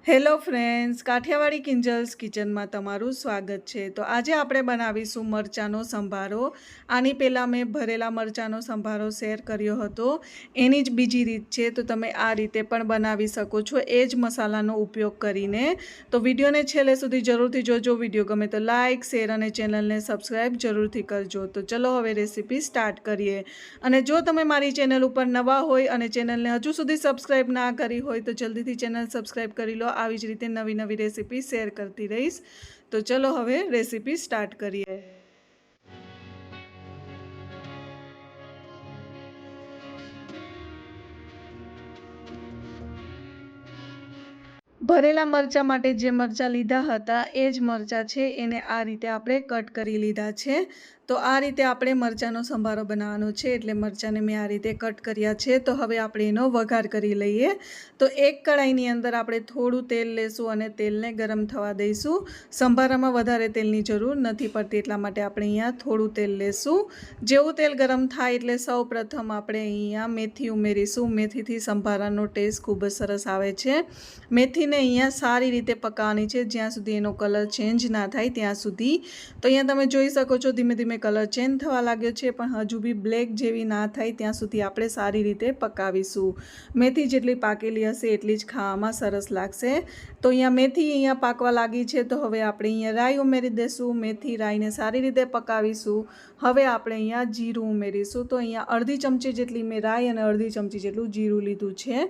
Hello friends, Kathiawadi કિંજલ્સ કિચનમાં તમારું સ્વાગત છે। તો આજે આપણે બનાવીશું મરચાંનો સંભારો। આની પહેલાં મેં ભરેલા મરચાંનો સંભારો શેર કર્યો હતો, એની જ બીજી રીત છે। તો તમે આ રીતે પણ બનાવી શકો છો એ જ મસાલાનો ઉપયોગ કરીને। તો વિડીયોને છેલ્લે સુધી જરૂરથી જોજો। વિડીયો ગમે તો લાઇક, શેર અને ચેનલને સબસ્ક્રાઈબ જરૂરથી કરજો। તો ચલો હવે રેસીપી સ્ટાર્ટ કરીએ। અને જો તમે મારી ચેનલ ઉપર નવા હોય અને ચેનલને હજુ સુધી સબસ્ક્રાઈબ ના કરી હોય તો જલ્દીથી ચેનલ સબસ્ક્રાઈબ કરી લો। આવી જ રીતે નવી નવી રેસીપી શેર કરતી રહીશ। તો ચલો હવે રેસીપી સ્ટાર્ટ કરીએ। ભરેલા મરચાં માટે જે મરચાં લીધા હતા એ જ મરચાં છે, એને આ રીતે આપણે કટ કરી લીધા છે। તો આ રીતે આપણે મરચાંનો સંભારો બનાવવાનો છે, એટલે મરચાંને મેં આ રીતે કટ કર્યા છે। તો હવે આપણે એનો વઘાર કરી લઈએ। તો એક કઢાઈની અંદર આપણે થોડું તેલ લેશું અને તેલને ગરમ થવા દઈશું। સંભારામાં વધારે તેલની જરૂર નથી પડતી, એટલા માટે આપણે અહીંયા થોડું તેલ લેશું। જેવું તેલ ગરમ થાય એટલે સૌ પ્રથમ આપણે અહીંયા મેથી ઉમેરીશું। મેથીથી સંભારાનો ટેસ્ટ ખૂબ જ સરસ આવે છે। મેથીને અહીંયા સારી રીતે પકાવવાની છે, જ્યાં સુધી એનો કલર ચેન્જ ના થાય ત્યાં સુધી। તો અહીંયા તમે જોઈ શકો છો ધીમે ધીમે કલર ચેન્જ થવા લાગ્યો છે, પણ હજુ બી બ્લેક જેવી ના થાય ત્યાં સુધી આપણે સારી રીતે પકાવીશું। મેથી જેટલી પાકેલી હશે એટલી જ ખાવામાં સરસ લાગશે। તો મેથી પાકવા લાગી છે, તો હવે આપણે અહીંયા રાઈ ઉમેરી દઈશું। મેથી રાઈને સારી રીતે પકાવીશું। હવે આપણે અહીંયા જીરું ઉમેરીશું। તો અહીંયા અડધી ચમચી જેટલી મેં રાઈ અને અડધી ચમચી જેટલું જીરું લીધું છે।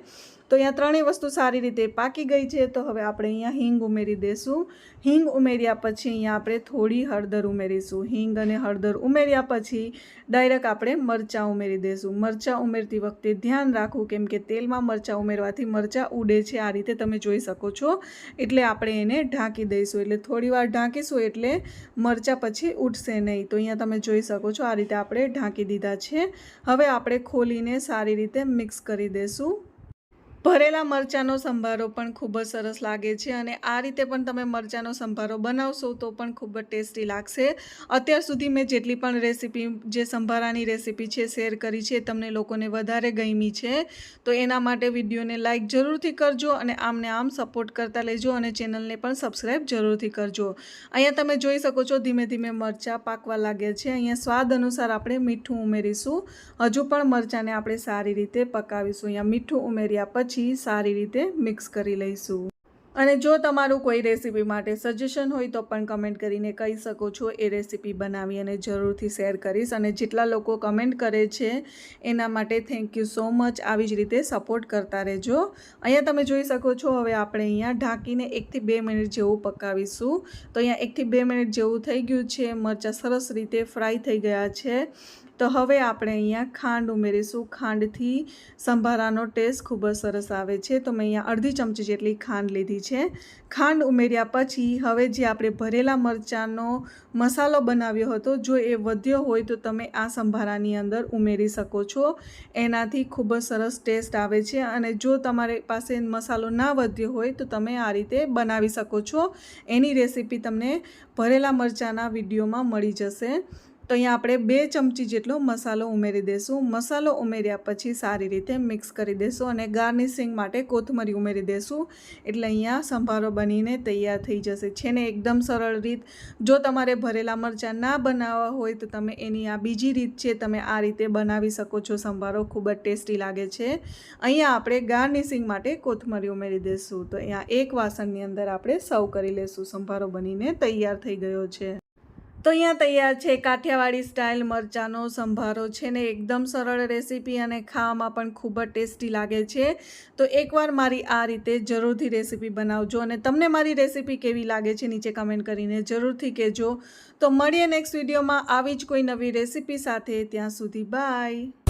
તો અહીંયા ત્રણેય વસ્તુ સારી રીતે પાકી ગઈ છે। તો હવે આપણે અહીંયા હિંગ ઉમેરી દઈશું। હિંગ ઉમેર્યા પછી અહીંયા આપણે થોડી હળદર ઉમેરીશું। હિંગ અને હળદર ઉમેર્યા પછી ડાયરેક્ટ આપણે મરચાં ઉમેરી દઈશું। મરચાં ઉમેરતી વખતે ધ્યાન રાખવું, કેમ કે તેલમાં મરચાં ઉમેરવાથી મરચાં ઉડે છે, આ રીતે તમે જોઈ શકો છો। એટલે આપણે એને ઢાંકી દઈશું। એટલે થોડી વાર ઢાંકીશું એટલે મરચાં પછી ઉડશે નહીં। તો અહીંયા તમે જોઈ શકો છો આ રીતે આપણે ઢાંકી દીધા છે। હવે આપણે ખોલીને સારી રીતે મિક્સ કરી દઈશું। ભરેલા મરચાંનો સંભારો પણ ખૂબ જ સરસ લાગે છે, અને આ રીતે પણ તમે મરચાંનો સંભારો બનાવશો તો પણ ખૂબ જ ટેસ્ટી લાગશે। અત્યાર સુધી મેં જેટલી પણ રેસીપી, જે સંભારાની રેસીપી છે શેર કરી છે, તમને લોકોને વધારે ગમી છે, તો એના માટે વિડીયોને લાઇક જરૂરથી કરજો અને આમને આમ સપોર્ટ કરતા લેજો અને ચેનલને પણ સબસ્ક્રાઈબ જરૂરથી કરજો। અહીંયા તમે જોઈ શકો છો ધીમે ધીમે મરચાં પાકવા લાગ્યા છે। અહીંયા સ્વાદ અનુસાર આપણે મીઠું ઉમેરીશું। હજુ પણ મરચાંને આપણે સારી રીતે પકાવીશું। અહીંયા મીઠું ઉમેર્યા પછી સારી રીતે મિક્સ કરી લઈશું। અને જો તમારું કોઈ રેસીપી માટે સજેશન હોય તો પણ કમેન્ટ કરીને કહી શકો છો। એ રેસીપી બનાવી અને જરૂરથી શેર કરીશ। અને જેટલા લોકો કમેન્ટ કરે છે એના માટે થેન્ક યુ સો મચ। આવી જ રીતે સપોર્ટ કરતા રહેજો। અહીંયા તમે જોઈ શકો છો હવે આપણે અહીંયા ઢાંકીને 1 થી 2 મિનિટ જેવું પકાવીશું। તો અહીંયા 1 થી 2 મિનિટ જેવું થઈ ગયું છે। મરચાં સરસ રીતે ફ્રાય થઈ ગયા છે। તો હવે આપણે અહીંયા ખાંડ ઉમેરીશું। ખાંડથી સંભારાનો ટેસ્ટ ખૂબ જ સરસ આવે છે। તો મેં અહીંયા અડધી ચમચી જેટલી ખાંડ લીધી છે। ખાંડ ઉમેર્યા પછી હવે જે આપણે ભરેલા મરચાંનો મસાલો બનાવ્યો હતો, જો એ વધ્યો હોય તો તમે આ સંભારાની અંદર ઉમેરી શકો છો। એનાથી ખૂબ જ સરસ ટેસ્ટ આવે છે। અને જો તમારી પાસે મસાલો ના વધ્યો હોય તો તમે આ રીતે બનાવી શકો છો। એની રેસીપી તમને ભરેલા મરચાંના વિડીયોમાં મળી જશે। તો અહીંયા આપણે 2 ચમચી જેટલો મસાલો ઉમેરી દઈશું। મસાલો ઉમેર્યા પછી સારી રીતે મિક્સ કરી દઈશું અને ગાર્નિશિંગ માટે કોથમરી ઉમેરી દઈશું। એટલે અહીંયા સંભારો બનીને તૈયાર થઈ જશે। છે ને એકદમ સરળ રીત। જો તમારે ભરેલા મરચાં ના બનાવવા હોય તો તમે એની આ બીજી રીત છે, તમે આ રીતે બનાવી શકો છો। સંભારો ખૂબ જ ટેસ્ટી લાગે છે। અહીંયા આપણે ગાર્નિશિંગ માટે કોથમરી ઉમેરી દઈશું। તો અહીંયા એક વાસણની અંદર આપણે સર્વ કરી લઈશું। સંભારો બનીને તૈયાર થઈ ગયો છે। તો અહીંયા તૈયાર છે કાઠિયાવાડી સ્ટાઇલ મરચાંનો સંભારો। છે ને એકદમ સરળ રેસીપી અને ખાવામાં પણ ખૂબ જ ટેસ્ટી લાગે છે। તો એકવાર મારી આ રીતે જરૂરથી રેસીપી બનાવજો। અને તમને મારી રેસીપી કેવી લાગે છે નીચે કમેન્ટ કરીને જરૂરથી કહેજો। તો મળીએ નેક્સ્ટ વિડીયોમાં આવી જ કોઈ નવી રેસીપી સાથે। ત્યાં સુધી બાય।